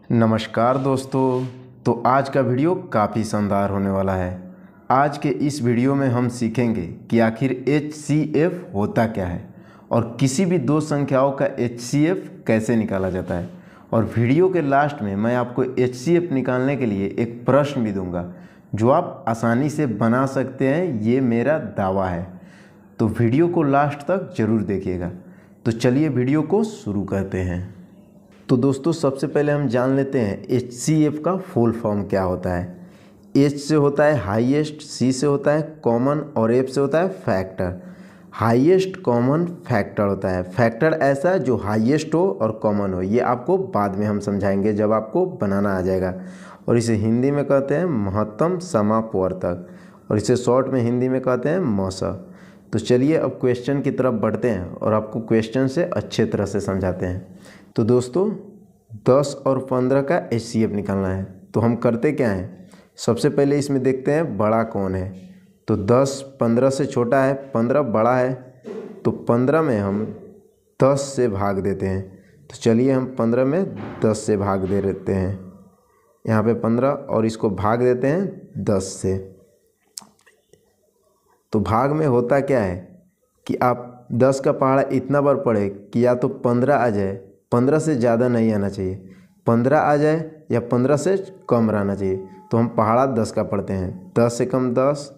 नमस्कार दोस्तों। तो आज का वीडियो काफ़ी शानदार होने वाला है। आज के इस वीडियो में हम सीखेंगे कि आखिर HCF होता क्या है और किसी भी दो संख्याओं का HCF कैसे निकाला जाता है। और वीडियो के लास्ट में मैं आपको HCF निकालने के लिए एक प्रश्न भी दूंगा जो आप आसानी से बना सकते हैं, ये मेरा दावा है। तो वीडियो को लास्ट तक ज़रूर देखिएगा। तो चलिए वीडियो को शुरू करते हैं। तो दोस्तों सबसे पहले हम जान लेते हैं HCF का फुल फॉर्म क्या होता है। H से होता है हाईएस्ट, C से होता है कॉमन और F से होता है फैक्टर। हाईएस्ट कॉमन फैक्टर होता है। फैक्टर ऐसा है जो हाईएस्ट हो और कॉमन हो। ये आपको बाद में हम समझाएंगे जब आपको बनाना आ जाएगा। और इसे हिंदी में कहते हैं महत्तम समापवर्तक और इसे शॉर्ट में हिंदी में कहते हैं मौस। तो चलिए अब क्वेश्चन की तरफ बढ़ते हैं और आपको क्वेश्चन से अच्छे तरह से समझाते हैं। तो दोस्तों 10 और 15 का HCF निकालना है। तो हम करते क्या हैं, सबसे पहले इसमें देखते हैं बड़ा कौन है। तो 10 15 से छोटा है, 15 बड़ा है। तो 15 में हम 10 से भाग देते हैं। तो चलिए हम 15 में 10 से भाग दे देते हैं। यहाँ पे 15 और इसको भाग देते हैं 10 से। तो भाग में होता क्या है कि आप 10 का पहाड़ा इतना बार पढ़े कि या तो 15 आ जाए, 15 से ज़्यादा नहीं आना चाहिए, 15 आ जाए या 15 से कम रहना चाहिए। तो हम पहाड़ा 10 का पढ़ते हैं। 10 से कम 10,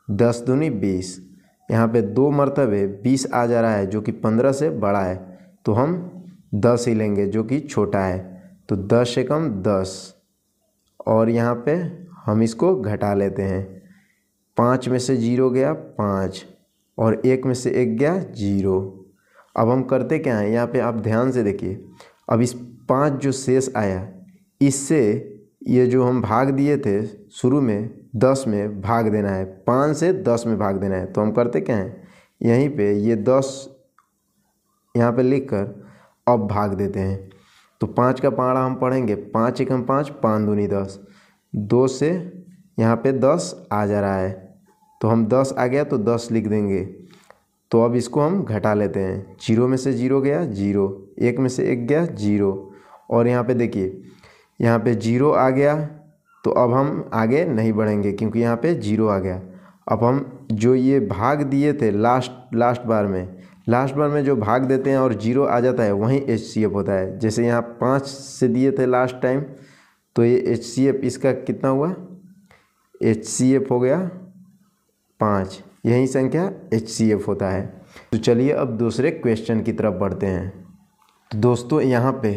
10 दूनी 20। यहाँ पे 2 मरतबे 20 आ जा रहा है जो कि 15 से बड़ा है। तो हम 10 ही लेंगे जो कि छोटा है। तो 10 से कम 10 और यहाँ पे हम इसको घटा लेते हैं। 5 में से 0 गया 5 और 1 में से 1 गया 0। अब हम करते क्या हैं, यहाँ पे आप ध्यान से देखिए। अब इस 5 जो शेष आया, इससे ये जो हम भाग दिए थे शुरू में 10 में भाग देना है, 5 से 10 में भाग देना है। तो हम करते क्या हैं, यहीं पे ये 10 यहाँ पे लिख कर अब भाग देते हैं। तो 5 का पहाड़ा हम पढ़ेंगे 5 एकम 5, 5 दूनी 10। 2 से यहाँ पे 10 आ जा रहा है तो हम 10 आ गया तो 10 लिख देंगे। तो अब इसको हम घटा लेते हैं। 0 में से 0 गया 0, 1 में से 1 गया 0 और यहाँ पे देखिए यहाँ पे 0 आ गया। तो अब हम आगे नहीं बढ़ेंगे क्योंकि यहाँ पे 0 आ गया। अब हम जो ये भाग दिए थे लास्ट बार में जो भाग देते हैं और 0 आ जाता है वहीं HCF होता है। जैसे यहाँ 5 से दिए थे लास्ट टाइम, तो ये HCF इसका कितना हुआ, HCF हो गया 5। यही संख्या HCF होता है। तो चलिए अब दूसरे क्वेश्चन की तरफ बढ़ते हैं। तो दोस्तों यहाँ पे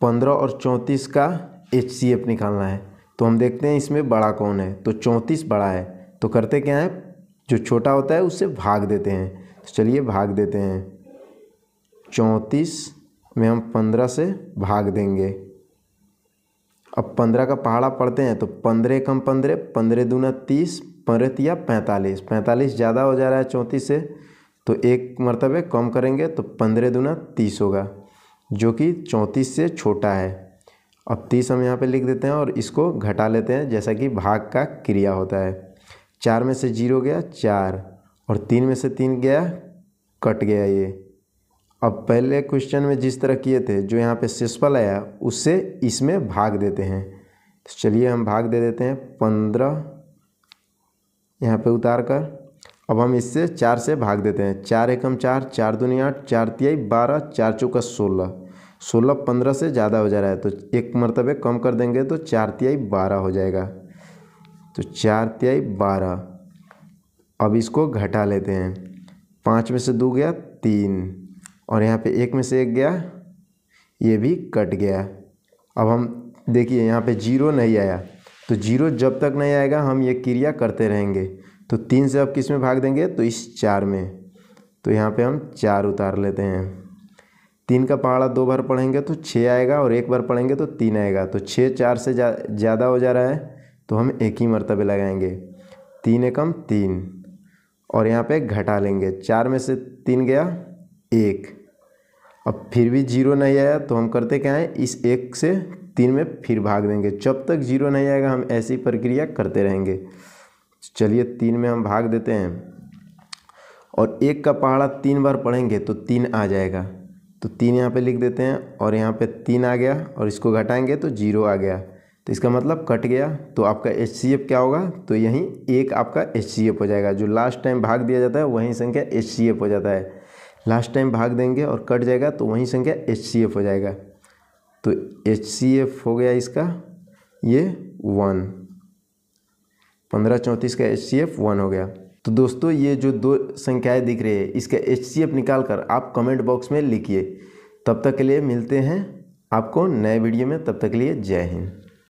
15 और 34 का HCF निकालना है। तो हम देखते हैं इसमें बड़ा कौन है। तो 34 बड़ा है। तो करते क्या है, जो छोटा होता है उससे भाग देते हैं। तो चलिए भाग देते हैं। 34 में हम 15 से भाग देंगे। अब 15 का पहाड़ा पढ़ते हैं। तो 15 एकम 15, 15 दूना 30, 15 तिया 45। 45 ज़्यादा हो जा रहा है 34 से, तो एक मरतबे कम करेंगे तो 15 दूना 30 होगा जो कि 34 से छोटा है। अब 30 हम यहाँ पे लिख देते हैं और इसको घटा लेते हैं जैसा कि भाग का क्रिया होता है। 4 में से 0 गया 4 और 3 में से 3 गया, कट गया ये। अब पहले क्वेश्चन में जिस तरह किए थे, जो यहाँ पे शेषफल आया उससे इसमें भाग देते हैं। तो चलिए हम भाग दे देते हैं 15 यहाँ पे उतार कर। अब हम इससे 4 से भाग देते हैं। 4 एकम 4, 4 दूनी 8, 4 तियाई 12, 4 चौका 16। 16 15 से ज़्यादा हो जा रहा है तो एक मरतबे कम कर देंगे तो 4 तियाई 12 हो जाएगा। तो 4 तियाई 12। अब इसको घटा लेते हैं। 5 में से 2 गया 3 और यहाँ पे 1 में से 1 गया, ये भी कट गया। अब हम देखिए यहाँ पे 0 नहीं आया। तो 0 जब तक नहीं आएगा हम ये क्रिया करते रहेंगे। तो 3 से अब किस में भाग देंगे, तो इस 4 में। तो यहाँ पे हम 4 उतार लेते हैं। 3 का पहाड़ा 2 बार पढ़ेंगे तो 6 आएगा और 1 बार पढ़ेंगे तो 3 आएगा। तो 6 4 से ज़्यादा हो जा रहा है तो हम एक ही मरतबे लगाएंगे। 3 एकम 3 और यहाँ पे घटा लेंगे। 4 में से 3 गया 1। अब फिर भी 0 नहीं आया तो हम करते क्या है, इस 1 से 3 में फिर भाग देंगे। जब तक 0 नहीं आएगा हम ऐसी प्रक्रिया करते रहेंगे। चलिए 3 में हम भाग देते हैं और 1 का पहाड़ा 3 बार पढ़ेंगे तो 3 आ जाएगा। तो 3 यहाँ पे लिख देते हैं और यहाँ पे 3 आ गया और इसको घटाएंगे तो 0 आ गया, तो इसका मतलब कट गया। तो आपका HCF क्या होगा, तो यहीं 1 आपका HCF हो जाएगा। जो लास्ट टाइम भाग दिया जाता है वही संख्या HCF हो जाता है। लास्ट टाइम भाग देंगे और कट जाएगा तो वही संख्या HCF हो जाएगा। तो HCF हो गया इसका ये 1, 15 34 का HCF 1 हो गया। तो दोस्तों ये जो दो संख्याएं दिख रही है इसका HCF निकाल कर आप कमेंट बॉक्स में लिखिए। तब तक के लिए मिलते हैं आपको नए वीडियो में, तब तक के लिए जय हिंद।